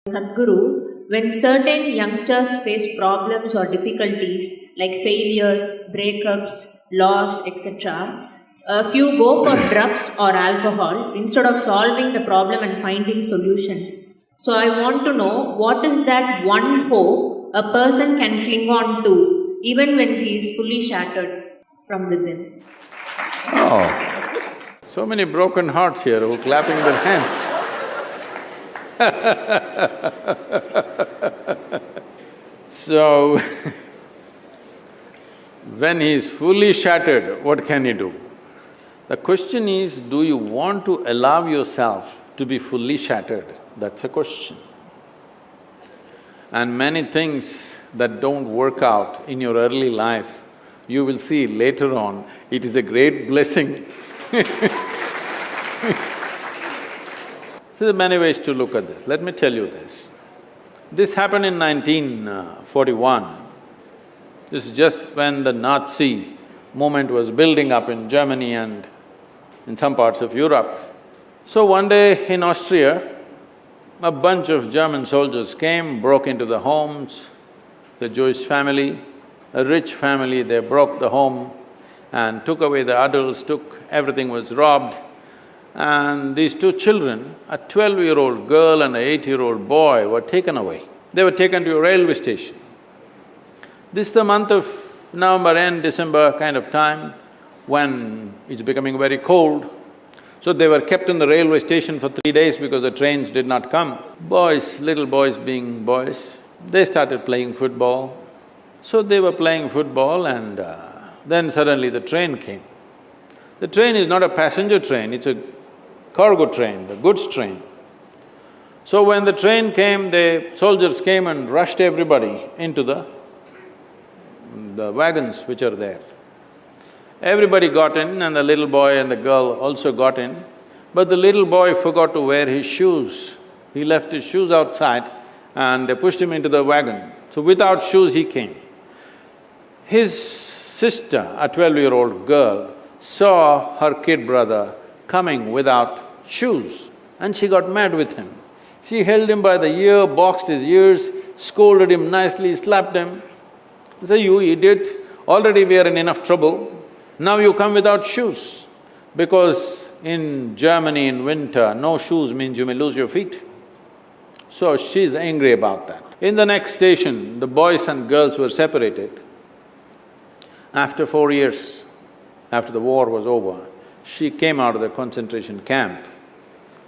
Sadhguru, when certain youngsters face problems or difficulties like failures, breakups, loss, etc., a few go for drugs or alcohol instead of solving the problem and finding solutions. So, I want to know what is that one hope a person can cling on to even when he is fully shattered from within? Oh, so many broken hearts here who are clapping their hands. So, when he is fully shattered, what can he do? The question is, do you want to allow yourself to be fully shattered? That's a question. And many things that don't work out in your early life, you will see later on, it is a great blessing. There are many ways to look at this. Let me tell you this. This happened in 1941. This is just when the Nazi movement was building up in Germany and in some parts of Europe. So one day in Austria, a bunch of German soldiers came, broke into the homes, the Jewish family, a rich family, they broke the home and took away the adults, everything was robbed. And these two children, a 12-year-old girl and an 8-year-old boy were taken away. They were taken to a railway station. This is the month of November end, December kind of time, when it's becoming very cold. So they were kept in the railway station for 3 days because the trains did not come. Boys, little boys being boys, they started playing football. So they were playing football and then suddenly the train came. The train is not a passenger train, it's a cargo train, the goods train. So when the train came, the soldiers came and rushed everybody into the wagons which are there. Everybody got in and the little boy and the girl also got in, but the little boy forgot to wear his shoes. He left his shoes outside and they pushed him into the wagon. So without shoes he came. His sister, a 12-year-old girl, saw her kid brother coming without shoes and she got mad with him. She held him by the ear, boxed his ears, scolded him nicely, slapped him. Say, "You idiot, already we are in enough trouble, now you come without shoes." Because in Germany in winter, no shoes means you may lose your feet. So she's angry about that. In the next station, the boys and girls were separated. After 4 years, after the war was over, she came out of the concentration camp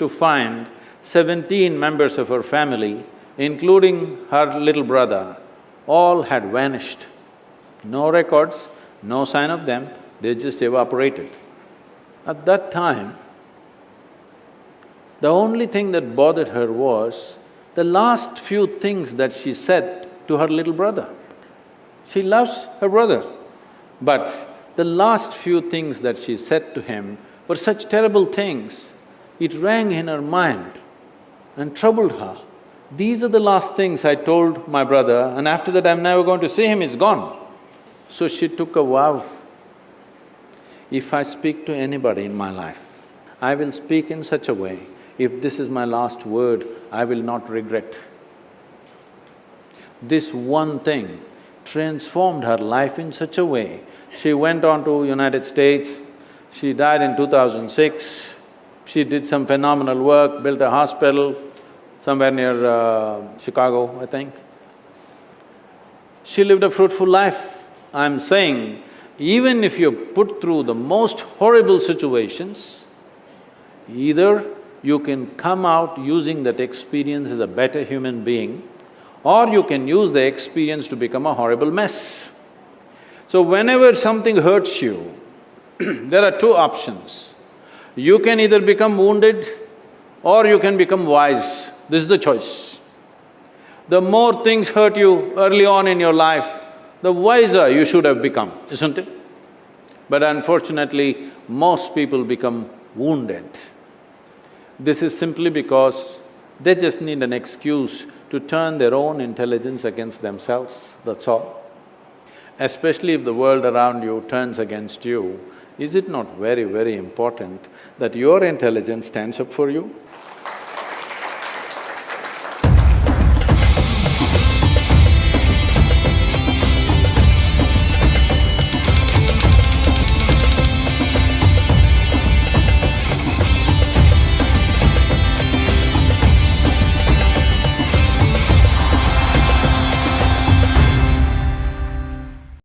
to find 17 members of her family, including her little brother, all had vanished. No records, no sign of them, they just evaporated. At that time, the only thing that bothered her was the last few things that she said to her little brother. She loves her brother, but the last few things that she said to him were such terrible things, it rang in her mind and troubled her. These are the last things I told my brother and after that I'm never going to see him, he's gone. So she took a vow, if I speak to anybody in my life, I will speak in such a way, if this is my last word, I will not regret. This one thing transformed her life in such a way. She went on to United States, she died in 2006, she did some phenomenal work, built a hospital somewhere near Chicago, I think. She lived a fruitful life. I'm saying, even if you're put through the most horrible situations, either you can come out using that experience as a better human being, or you can use the experience to become a horrible mess. So whenever something hurts you, there are two options. You can either become wounded or you can become wise. This is the choice. The more things hurt you early on in your life, the wiser you should have become, isn't it? But unfortunately, most people become wounded. This is simply because they just need an excuse to turn their own intelligence against themselves, that's all. Especially if the world around you turns against you, is it not very, very important that your intelligence stands up for you?